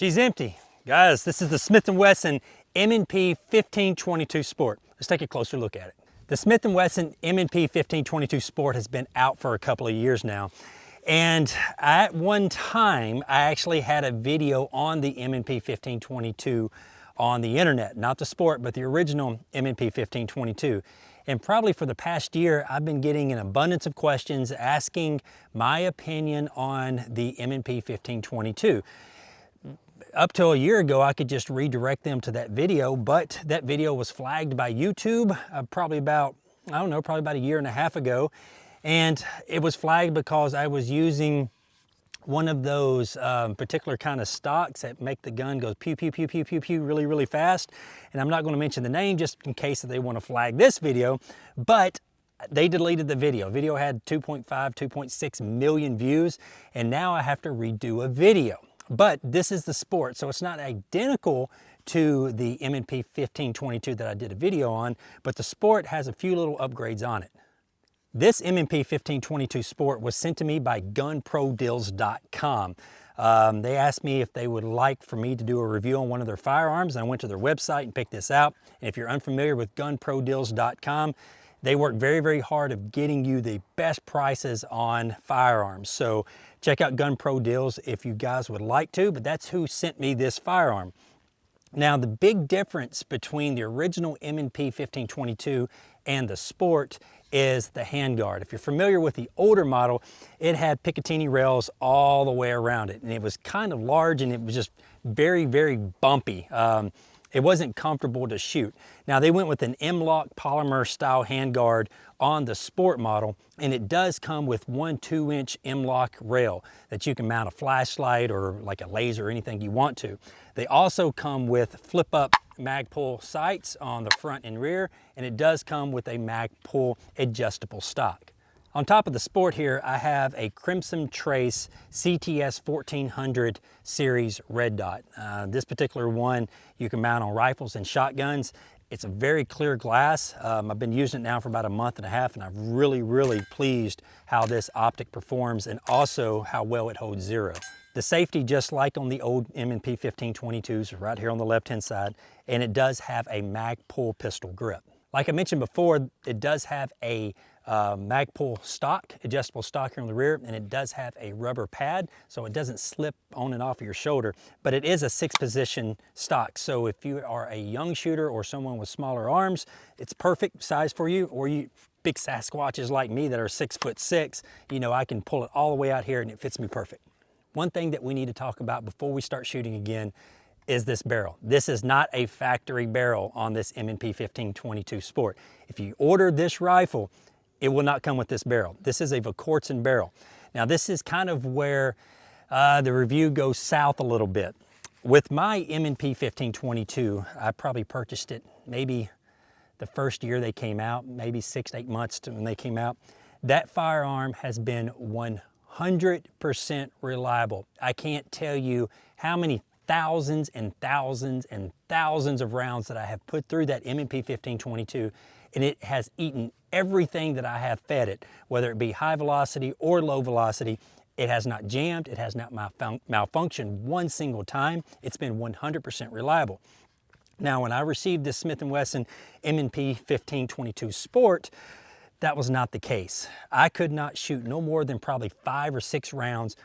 She's empty. Guys, this is the Smith & Wesson M&P 1522 Sport. Let's take a closer look at it. The Smith & Wesson M&P 1522 Sport has been out for a couple of years now. And at one time, I actually had a video on the M&P 1522 on the internet, not the Sport, but the original M&P 1522. And probably for the past year, I've been getting an abundance of questions asking my opinion on the M&P 1522. Up till a year ago, I could just redirect them to that video, but that video was flagged by YouTube probably about a year and a half ago. And it was flagged because I was using one of those particular kind of stocks that make the gun go pew, pew, pew, pew, pew, pew really, really fast. And I'm not going to mention the name just in case that they want to flag this video, but they deleted the video. Video had 2.5, 2.6 million views, and now I have to redo a video. But this is the Sport, so it's not identical to the M&P 1522 that I did a video on, but the Sport has a few little upgrades on it. This M&P 1522 Sport was sent to me by gunprodeals.com. They asked me if they would like for me to do a review on one of their firearms, and I went to their website and picked this out. And if you're unfamiliar with gunprodeals.com, they work very, very hard of getting you the best prices on firearms. So check out Gun Pro Deals if you guys would like to, but that's who sent me this firearm. Now, the big difference between the original M&P 1522 and the Sport is the handguard. If you're familiar with the older model, it had Picatinny rails all the way around it, and it was kind of large and it was just very, very bumpy. It wasn't comfortable to shoot. Now, they went with an M-LOK polymer style handguard on the Sport model, and it does come with one 2-inch M-LOK rail that you can mount a flashlight or like a laser or anything you want to. They also come with flip-up mag pull sights on the front and rear, and it does come with a mag pull adjustable stock. On top of the Sport here, I have a Crimson Trace CTS 1400 series red dot. This particular one you can mount on rifles and shotguns. It's a very clear glass. I've been using it now for about a month and a half, and I'm really, really pleased how this optic performs and also how well it holds zero. The safety, just like on the old M&P 1522s, right here on the left-hand side, and it does have a mag pull pistol grip. Like I mentioned before, it does have a mag pull stock, adjustable stock here on the rear, and it does have a rubber pad so it doesn't slip on and off of your shoulder, but it is a 6-position stock. So if you are a young shooter or someone with smaller arms, it's perfect size for you, or you big Sasquatches like me that are 6'6", you know, I can pull it all the way out here and it fits me perfect. One thing that we need to talk about before we start shooting again is this barrel. This is not a factory barrel on this M&P 1522 Sport. If you order this rifle, it will not come with this barrel. This is a Wesson barrel. Now, this is kind of where the review goes south a little bit. With my M&P 1522, I probably purchased it maybe the first year they came out, maybe 6 to 8 months when they came out. That firearm has been 100% reliable. I can't tell you how many thousands and thousands and thousands of rounds that I have put through that M&P 1522, and it has eaten everything that I have fed it, whether it be high velocity or low velocity. It has not jammed, it has not malfunctioned one single time. It's been 100% reliable. Now, when I received this Smith & Wesson M&P 1522 Sport, that was not the case. I could not shoot no more than probably 5 or 6 rounds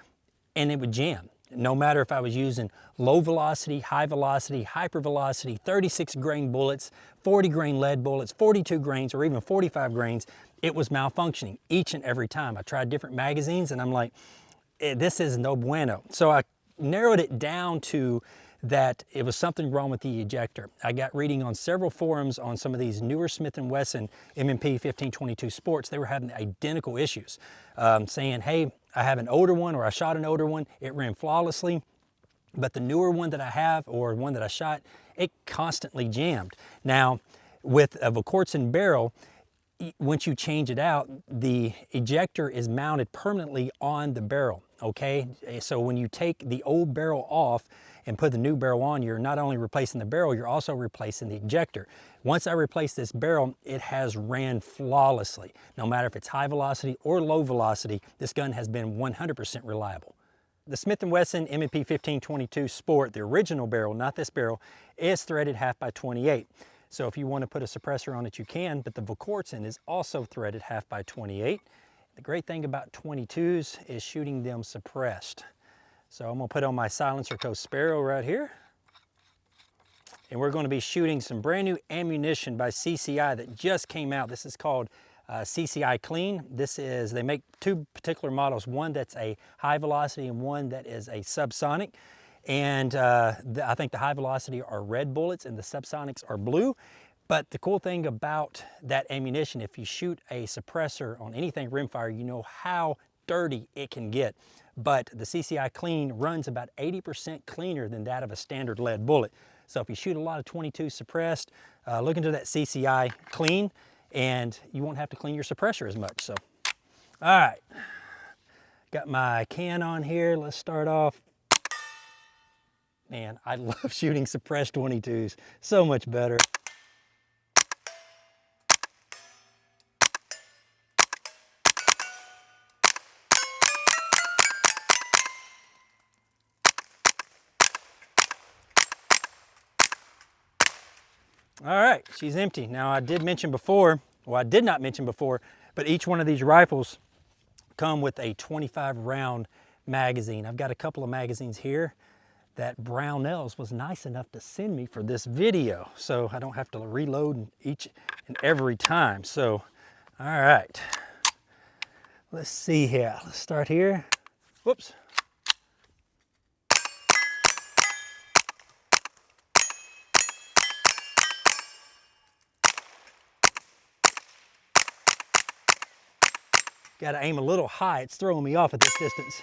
and it would jam. No matter if I was using low velocity, high velocity, hyper velocity, 36 grain bullets, 40 grain lead bullets, 42 grains, or even 45 grains, it was malfunctioning each and every time. I tried different magazines and I'm like, this is no bueno. So I narrowed it down to that it was something wrong with the ejector. I got reading on several forums on some of these newer Smith & Wesson M&P 1522 Sports. They were having identical issues, saying, hey, I have an older one, or I shot an older one, it ran flawlessly, but the newer one that I have, or one that I shot, it constantly jammed. Now, with a Wesson barrel, once you change it out, the ejector is mounted permanently on the barrel, okay? So when you take the old barrel off and put the new barrel on, you're not only replacing the barrel, you're also replacing the ejector. Once I replace this barrel, it has ran flawlessly. No matter if it's high velocity or low velocity, this gun has been 100% reliable. The Smith & Wesson M&P 1522 Sport, the original barrel, not this barrel, is threaded 1/2 by 28. So if you want to put a suppressor on it, you can, but the Wesson is also threaded 1/2 by 28. The great thing about 22s is shooting them suppressed. So I'm gonna put on my Silencer Co. Sparrow right here. And we're gonna be shooting some brand new ammunition by CCI that just came out. This is called CCI Clean. They make two particular models, one that's a high velocity and one that is a subsonic. And I think the high velocity are red bullets and the subsonics are blue. But the cool thing about that ammunition, if you shoot a suppressor on anything rimfire, you know how dirty it can get. But the CCI Clean runs about 80% cleaner than that of a standard lead bullet. So if you shoot a lot of 22 suppressed, look into that CCI Clean, and you won't have to clean your suppressor as much. So, all right, got my can on here. Let's start off. Man, I love shooting suppressed 22s. So much better. All right, she's empty. Now I did mention before, well I did not mention before, but each one of these rifles come with a 25 round magazine. I've got a couple of magazines here that Brownells was nice enough to send me for this video, so I don't have to reload each and every time. So, all right, let's see here. Let's start here. Whoops. Got to aim a little high. It's throwing me off at this distance.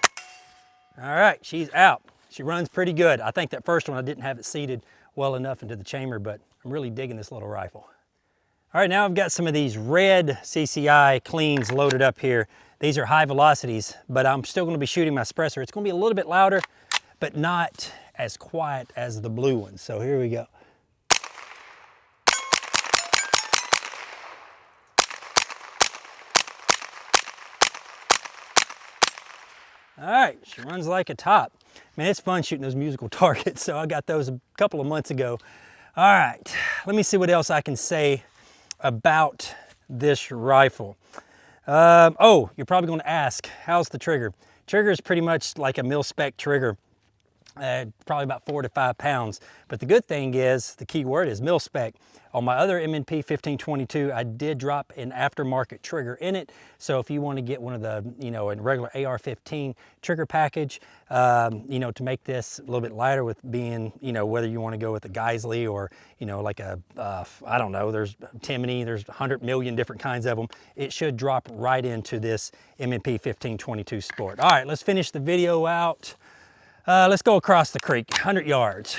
All right, she's out. She runs pretty good. I think that first one I didn't have it seated well enough into the chamber, but I'm really digging this little rifle. All right, now I've got some of these red CCI Cleans loaded up here. These are high velocities, but I'm still going to be shooting my suppressor. It's going to be a little bit louder, but not as quiet as the blue one. So here we go. All right, she runs like a top. Man, it's fun shooting those musical targets, so I got those a couple of months ago. All right, let me see what else I can say about this rifle. Oh, you're probably gonna ask, how's the trigger? Trigger is pretty much like a mil-spec trigger, probably about 4 to 5 pounds. But the good thing is, the key word is mil-spec. On my other M&P 1522, I did drop an aftermarket trigger in it. So if you want to get one of the, a regular AR-15 trigger package, to make this a little bit lighter with being, whether you want to go with a Geisley or, like a, I don't know, there's Timony, there's 100 million different kinds of them. It should drop right into this M&P 1522 Sport. All right, let's finish the video out. Let's go across the creek, 100 yards.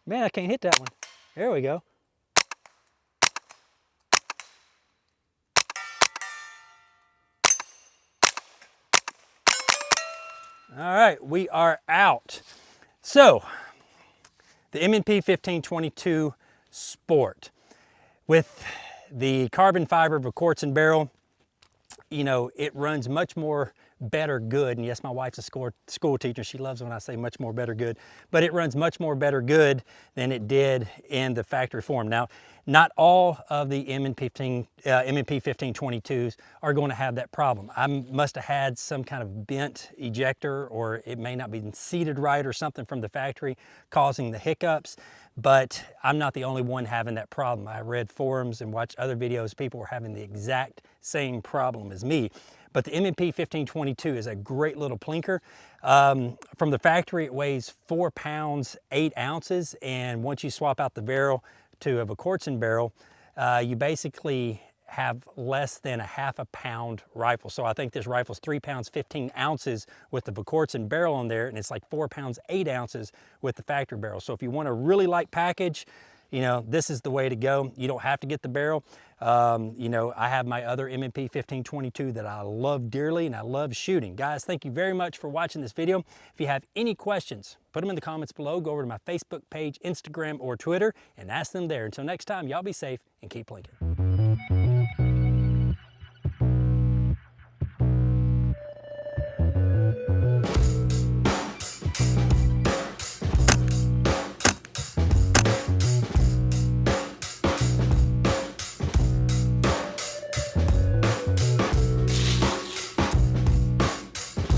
Man, I can't hit that one. There we go. All right, we are out. So, the M&P 1522 Sport with the carbon fiber Wesson barrel, it runs much more better good. And yes, my wife's a school teacher. She loves when I say much more better good, but it runs much more better good than it did in the factory form. Now, not all of the M&P 1522s are going to have that problem. I must have had some kind of bent ejector, or it may not be seated right or something from the factory causing the hiccups, but I'm not the only one having that problem. I read forums and watched other videos. People were having the exact same problem as me. But the M&P 1522 is a great little plinker. From the factory, it weighs 4 pounds, 8 ounces. And once you swap out the barrel to a Wesson barrel, you basically have less than a half a pound rifle. So I think this rifle's 3 pounds, 15 ounces with the Wesson barrel on there, and it's like 4 pounds, 8 ounces with the factory barrel. So if you want a really light package, you know, this is the way to go. You don't have to get the barrel. You know, I have my other M&P 1522 that I love dearly and I love shooting. Guys, thank you very much for watching this video. If you have any questions, put them in the comments below. Go over to my Facebook page, Instagram, or Twitter and ask them there. Until next time, y'all be safe and keep plinking.